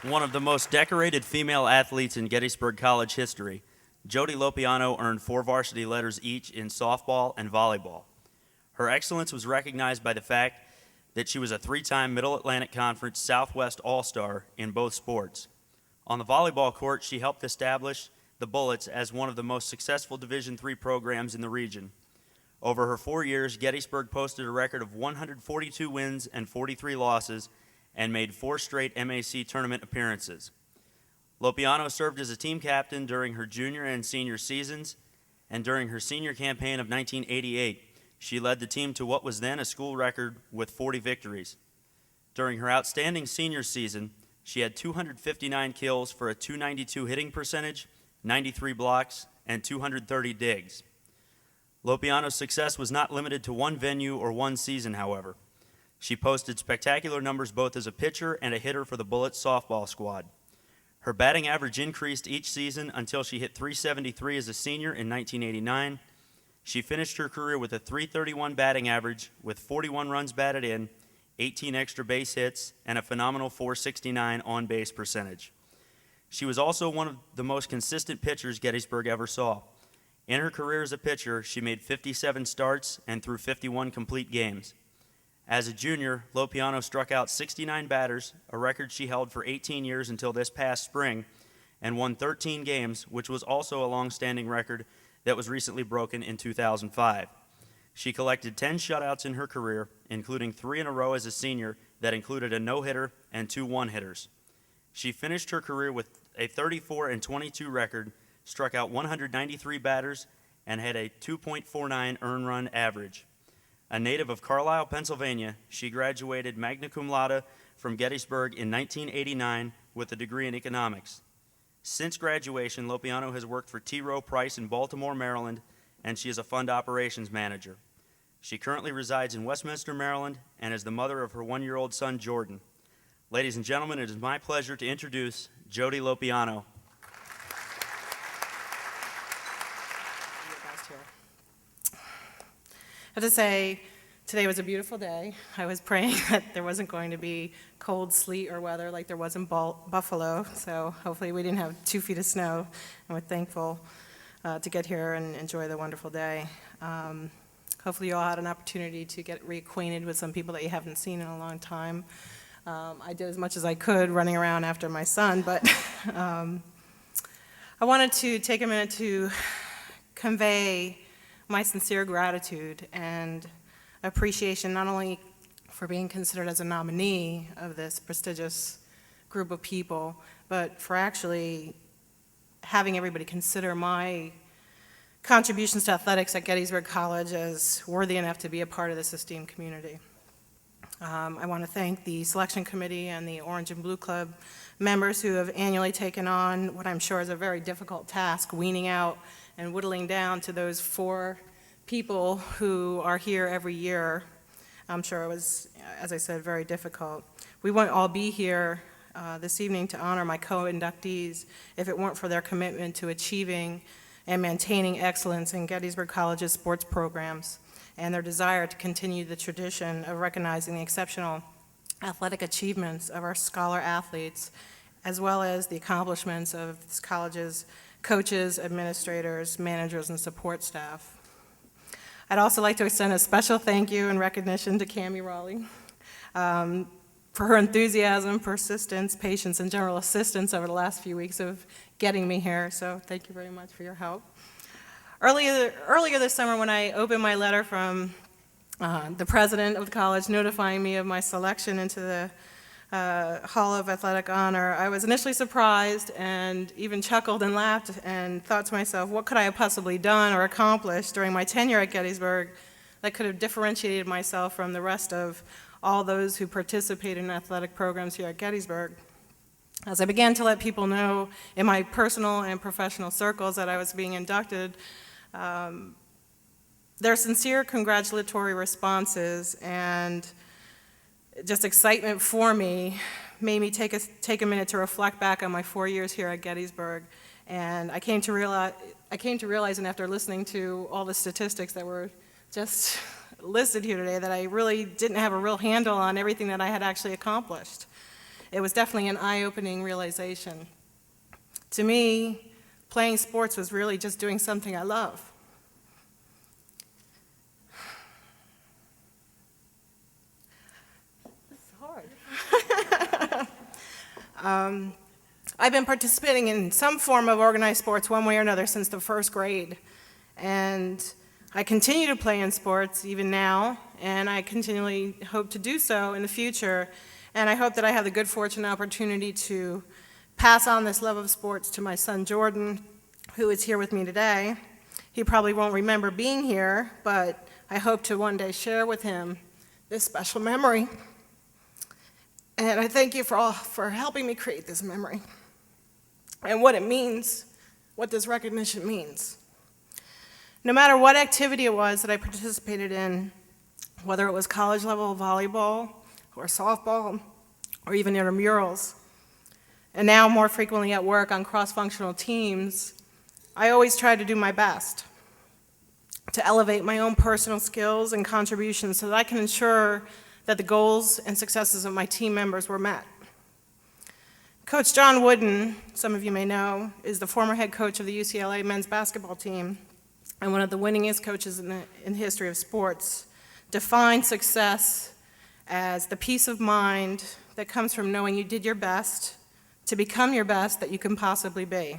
One of the most decorated female athletes in Gettysburg College history, Jodi Lopiano earned 4 varsity letters each in softball and volleyball. Her excellence was recognized by the fact that she was a 3-time Middle Atlantic Conference Southwest All-Star in both sports. On the volleyball court, she helped establish the Bullets as one of the most successful Division III programs in the region. Over her 4 years, Gettysburg posted a record of 142 wins and 43 losses and made 4 straight MAC tournament appearances. Lopiano served as a team captain during her junior and senior seasons, and during her senior campaign of 1988, she led the team to what was then a school record with 40 victories. During her outstanding senior season, she had 259 kills for a .292 hitting percentage, 93 blocks, and 230 digs. Lopiano's success was not limited to one venue or one season, however. She posted spectacular numbers both as a pitcher and a hitter for the Bullets softball squad. Her batting average increased each season until she hit .373 as a senior in 1989. She finished her career with a .331 batting average with 41 runs batted in, 18 extra base hits, and a phenomenal .469 on-base percentage. She was also one of the most consistent pitchers Gettysburg ever saw. In her career as a pitcher, she made 57 starts and threw 51 complete games. As a junior, Lopiano struck out 69 batters, a record she held for 18 years until this past spring, and won 13 games, which was also a long-standing record that was recently broken in 2005. She collected 10 shutouts in her career, including 3 in a row as a senior that included a no-hitter and 2 one-hitters. She finished her career with a 34-22 record, struck out 193 batters, and had a 2.49 earned run average. A native of Carlisle, Pennsylvania, she graduated magna cum laude from Gettysburg in 1989 with a degree in economics. Since graduation, Lopiano has worked for T. Rowe Price in Baltimore, Maryland, and she is a fund operations manager. She currently resides in Westminster, Maryland, and is the mother of her 1-year-old son, Jordan. Ladies and gentlemen, it is my pleasure to introduce Jodi Lopiano. I have to say, today was a beautiful day. I was praying that there wasn't going to be cold, sleet, or weather like there was in Buffalo, so hopefully we didn't have 2 feet of snow, and we're thankful to get here and enjoy the wonderful day. Hopefully you all had an opportunity to get reacquainted with some people that you haven't seen in a long time. I did as much as I could running around after my son, but I wanted to take a minute to convey my sincere gratitude and appreciation not only for being considered as a nominee of this prestigious group of people, but for actually having everybody consider my contributions to athletics at Gettysburg College as worthy enough to be a part of this esteemed community. I want to thank the selection committee and the Orange and Blue Club members who have annually taken on what I'm sure is a very difficult task, weaning out and whittling down to those 4 people who are here every year. I'm sure it was, as I said, very difficult. We wouldn't all be here this evening to honor my co-inductees if it weren't for their commitment to achieving and maintaining excellence in Gettysburg College's sports programs and their desire to continue the tradition of recognizing the exceptional athletic achievements of our scholar athletes, as well as the accomplishments of this college's coaches, administrators, managers, and support staff. I'd also like to extend a special thank you and recognition to Cammie Raleigh for her enthusiasm, persistence, patience, and general assistance over the last few weeks of getting me here, so thank you very much for your help. Earlier this summer, when I opened my letter from the president of the college notifying me of my selection into the Hall of Athletic Honor, I was initially surprised and even chuckled and laughed and thought to myself, what could I have possibly done or accomplished during my tenure at Gettysburg that could have differentiated myself from the rest of all those who participate in athletic programs here at Gettysburg. As I began to let people know in my personal and professional circles that I was being inducted, their sincere congratulatory responses and just excitement for me made me take a minute to reflect back on my 4 years here at Gettysburg. And I came to realize, and after listening to all the statistics that were just listed here today, that I really didn't have a real handle on everything that I had actually accomplished. it was definitely an eye-opening realization. To me, playing sports was really just doing something I love. This is hard. I've been participating in some form of organized sports one way or another since the first grade. And I continue to play in sports even now, and I continually hope to do so in the future. And I hope that I have the good fortune and opportunity to pass on this love of sports to my son Jordan, who is here with me today. He probably won't remember being here, but I hope to one day share with him this special memory. And I thank you for helping me create this memory and what it means, what this recognition means. No matter what activity it was that I participated in, whether it was college level volleyball or softball or even intramurals, and now more frequently at work on cross-functional teams, I always try to do my best to elevate my own personal skills and contributions so that I can ensure that the goals and successes of my team members were met. Coach John Wooden, some of you may know, is the former head coach of the UCLA men's basketball team and one of the winningest coaches in the history of sports. Defined success as the peace of mind that comes from knowing you did your best to become your best that you can possibly be.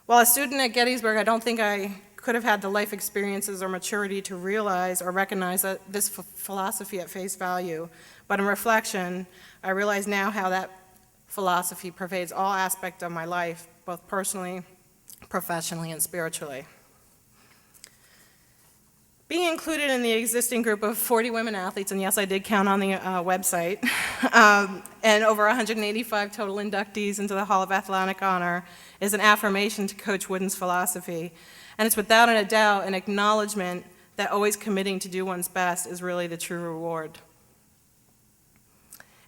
While a student at Gettysburg, I don't think I could have had the life experiences or maturity to realize or recognize this philosophy at face value, but in reflection, I realize now how that philosophy pervades all aspects of my life, both personally, professionally, and spiritually. Being included in the existing group of 40 women athletes, and yes, I did count on the website, and over 185 total inductees into the Hall of Athletic Honor is an affirmation to Coach Wooden's philosophy. And it's without a doubt an acknowledgement that always committing to do one's best is really the true reward.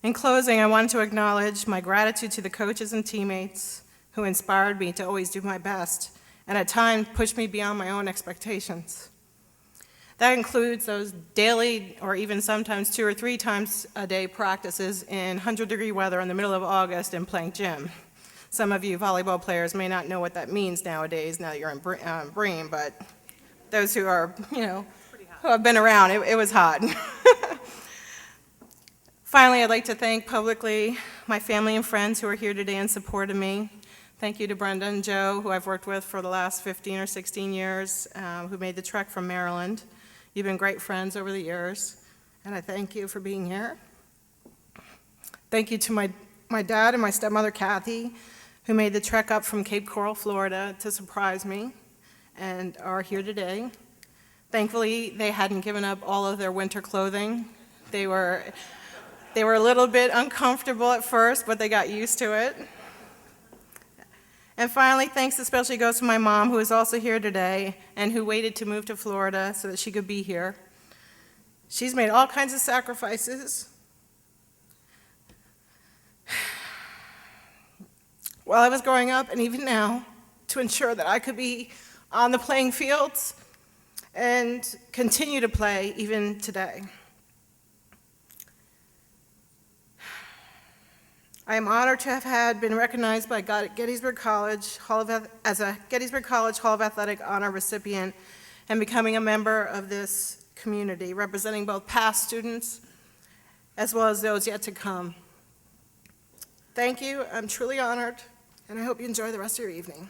In closing, I want to acknowledge my gratitude to the coaches and teammates who inspired me to always do my best, and at times pushed me beyond my own expectations. That includes those daily or even sometimes 2 or 3 times a day practices in 100-degree weather in the middle of August and playing gym. Some of you volleyball players may not know what that means nowadays, now that you're in Bream, but those who are, who have been around, it was hot. Finally, I'd like to thank publicly my family and friends who are here today in support of me. Thank you to Brenda and Joe, who I've worked with for the last 15 or 16 years, who made the trek from Maryland. You've been great friends over the years, and I thank you for being here. Thank you to my dad and my stepmother, Kathy, who made the trek up from Cape Coral, Florida, to surprise me, and are here today. Thankfully, they hadn't given up all of their winter clothing. They were a little bit uncomfortable at first, but they got used to it. And finally, thanks especially goes to my mom, who is also here today, and who waited to move to Florida so that she could be here. She's made all kinds of sacrifices. While I was growing up, and even now, to ensure that I could be on the playing fields and continue to play even today. I am honored to have been recognized by Gettysburg College as a Gettysburg College Hall of Athletic Honor recipient and becoming a member of this community, representing both past students as well as those yet to come. Thank you. I'm truly honored, and I hope you enjoy the rest of your evening.